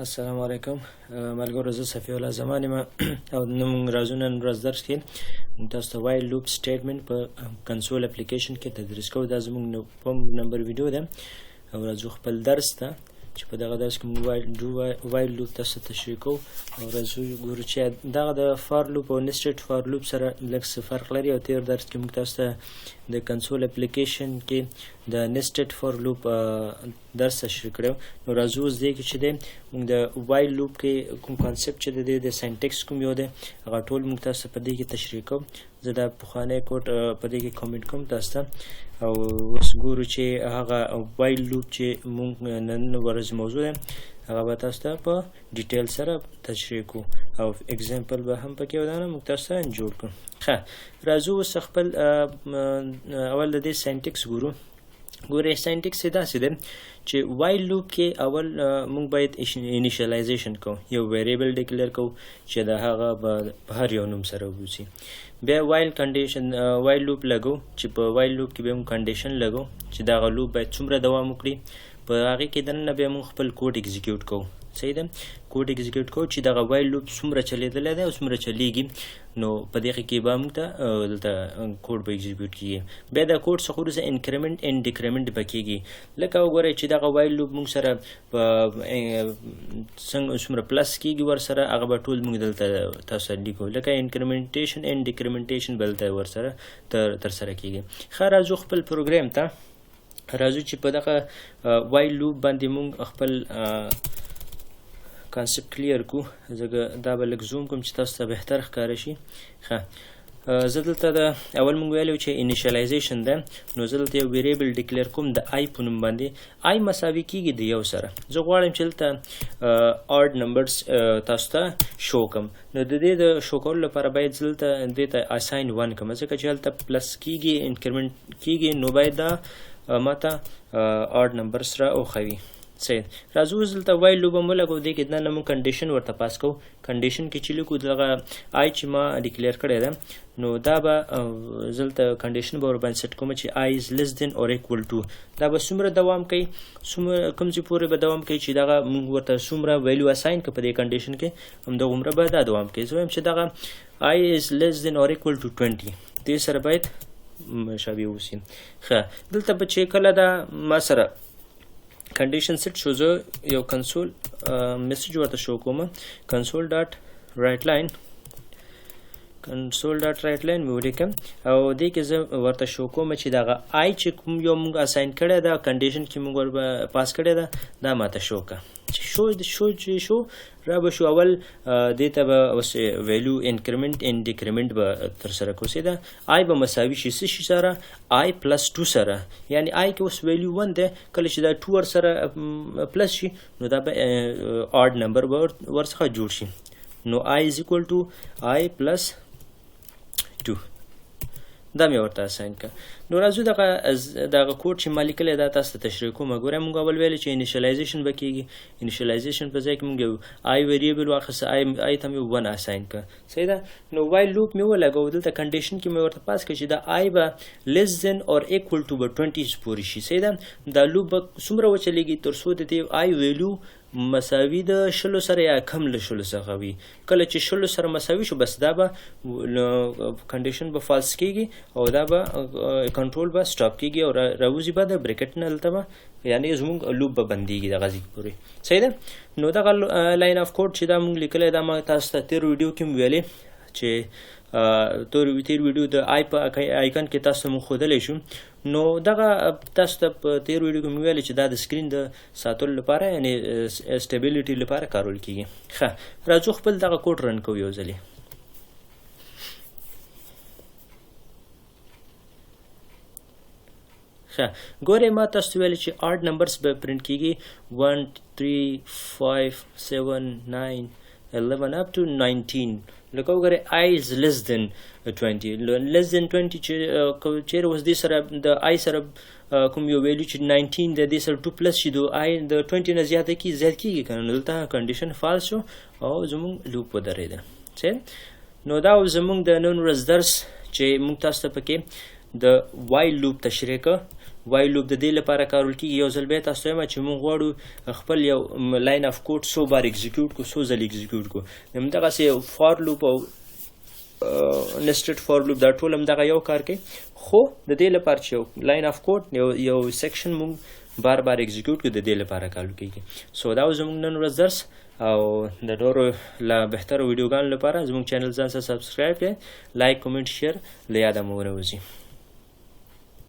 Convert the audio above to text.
السلام علیکم ملګرو، زه صفی الله زمان یم او نن موږ راځو نن ورځ درس کې تاسو ته وایل لوپ سټیټمنټ په کنسول اپلیکیشن کې تدریس کوو. دا زموږ کوم نمبر ویډیو ده او راځو خپل درس ته چې په دغه درس کې موږ وایل لوپ تاسو ته تشریح کوو او راځو ګورو چې دغه د فار لوپ او نسټډ فار لوپ سره لږ څه فرق لري. او تیر درس کې موږ تاسو ته د کنسول اپلیکیشن کې د نسټډ فار لوپ درس تشریح کړو. نو راځو اوس دې کې چې دی موږ د وایل لوپ کې کوم کانسپټ چې دی د سینټیکس کوم یو دی هغه ټول موږ تاسو په دې کې تشریح کوم. زه دا پخوانی کوډ په دې کې کامنټ کوم تاسو ته او اوس ګورو چې هغه وایل لوپ چې موږ نن ورځ موضوع ده هغه به تاسو ته په ډیټیل سره تشریح کوو او اگزامپل به هم پکې ودانه موږ تاسو ته جوړ کړو. ښه راځو اوس خپل اول د دې سینټیکس ګورو. ګورئ سینټیکس یې داسې دی چې وایل لوپ کې اول موږ باید انیشیالایزیشن کوو، یو ویریبل ډیکلیئر کوو چې د هغه به په هر یو نوم سره وبوسي. بیا وایل لوپ لګو چې په وایل لوپ کې به موږ کنډیشن لګو چې دغه لوپ باید څومره دوام وکړي. په هغې کې دننه بیا موږ خپل کوډ اکزیکیوټ کوو. صحیح ده، کوډ اکزیکیوټ کوو چې دغه وایل لوپ څومره چلیدلی دی او څومره چلیږي. نو په دغه کې به موږ ته دلته کوډ به اکزیکیوټ کیږي. بیا د کوډ څخه وروسته انکریمنټ اینډ ډیکریمنټ به کیږي. لکه وګورئ چې دغه وایل لوپ موږ سره په څومره پلس کیږي ورسره هغه به ټول موږ دلته تاسو ته لیکو. لکه انکریمنټیشن اینډ ډیکریمنټیشن به دلته ورسره ترسره کیږي. ښه راځو خپل پروګرام ته راځو چې په دغه وایل لوپ باندې موږ خپل کانسپټ کلیر کو. زه دا به لږ زوم کوم چې تاسو ته بهتر ښکاره شي. ښه زه دلته د اول موږ ویلو چې انیشیالایزیشن ده. نو زه دلته یو ویریبل ډیکلیئر کوم د آی په نوم باندې. آی مساوي کیږي د یو سره. زه غواړم چې دلته آډ نمبرز تاسو ته شو کم. نو د دې د شو کولو لپاره باید زه دلته دې ته اساین 1 کړم، ځکه چې هلته پلس کیږي انکریمنټ کیږي نو باید دا ماته آډ نمبر سره وښوي. صحیح. راځو اوس دلته وایل لوپ هم ولګو. دې کې دننه موږ کنډیشن ورته پاس کوو. کنډیشن کې چې لیکو دغه آی چې ما ډیکلیئر کړی ده نو دا به زه دلته کنډیشن به ورباندې سیټ کوم چې آی از لیس دین اور ایکول ټو. دا به څومره دوام کوي، کوم ځای پورې به دوام کوي چې دغه موږ ورته څومره ویلیو اساین کړو په دې کنډیشن کې همدغومره به دا دوام کوي. زه وایم چې دغه آی از لیس دین اور ایکول ټو 20 دې سره باید مشابه اوسي. ښه دلته به چې کله دا ما سره کنډیشن سیټ شو زه یو کنسول میسج ورته شو کوم. کنسول ډاټ رایټ لاین مې ولیکم او دې کې زه ورته شو کوم چې دغه آی چې کوم یو موږ اساین کړی ده کنډیشن کې موږ ور پاس کړی ده دا ماته شو که شو را به شو. اول دې ته به اوس ویلیو انکریمنټ اینډ ډیکریمنټ به ترسره کوسي. ده آی به مساوي شي څه شي سره؟ آی پلس 2 سره. یعنی آی کې اوس ویلیو 1 دی، کله چې دا 2 ورسره پلس شي نو دا به آډ نمبر به ورڅخه جوړ شي. نو آی از ایکول ټو آی پلس 2 دا مې ورته اساین کړه. نو راځو دغه کوډ چې ما لیکلی دا تاسو ته تشریح کوم. ګوره موږ اول ویلې چې انیشیالایزیشن به کیږي. انیشیالایزیشن په ځای کې موږ یو آی ویریبل واخیسته، آی ته مې 1 اساین کړه. صحیح ده. نو وایل لوپ مې ولګو. دلته کنډیشن کې مې ورته پاس کړه چې دا آی به لیس دین اور ایکول ټو به 20 پورې شي. صحیح ده. دا لوپ به څومره وچلیږي تر څو د دې آی ویلیو مساوي د 20 سره یا کم له 20 څخه وي. کله چې 20 سره مساوي شو بس دا به کنډیشن به فالس کیږي او دا به کنټرول به سټاپ کیږي او راوځي به د بریکټ نه دلته به یعنی زموږ لوپ به بندیږي دغه ځای پورې. صحیح ده. نو دغه لاین اف کوډ چې دا موږ لیکلی دا ما تاسو ته تیر ویډیو کې ویلې چې تیر ویډیو د آی په آیکن کې تاسو مو ښودلی شو. نو دغه تاسو ته په تیر ویډیو کې مې ویلې چې دا د سکرین د ساتلو لپاره یعنی سټیبیلیټي لپاره کارول کیږي. ښه راځو خپل دغه کوډ رن کوو یو ځلې. ښه ګورئ ما تاسو ته ویلې چې آډ نمبرز به پرنټ کیږي 1 3 5 7 9 11 up to 19. لکه وګورئ آی از لیس دین 20 لیس دین 20 چیرې اوس دې سره د آی سره کوم یو ویلیو چې 19 د دې سره 2 پلس شي د آی د 20 نه زیات کیږي که نه. دلته کنډیشن فالس شو او زموږ لوپ ودرېده. صحیح. نو دا زموږ د نن ورځ درس چې موږ تاسو ته پکې د وایل لوپ تشریح کړه. وایل لوپ د دې لپاره کارول کېږي، یو ځل بیا تاسو ته وایم چې موږ غواړو خپل یو لاین اف کوډ څو بار اکزیکیوټ کړو، څو ځل اکزیکیوټ کړو. همدغسې فار لوپ او nested for loop دا ټول همدغه یو کار کوي، خو د دې لپاره چې یو لاین اف کوډ یو سیکشن موږ بار بار اکزیکیوټ کړو، د دې لپاره کار کېږي. سو دا زموږ نن ورځ درس، او د نورو لا بهترو ویډیوګانو لپاره زموږ چینل ځان سره سبسکرایب کړئ، لایک کومنټ شیر له یاده مو ونه وځي.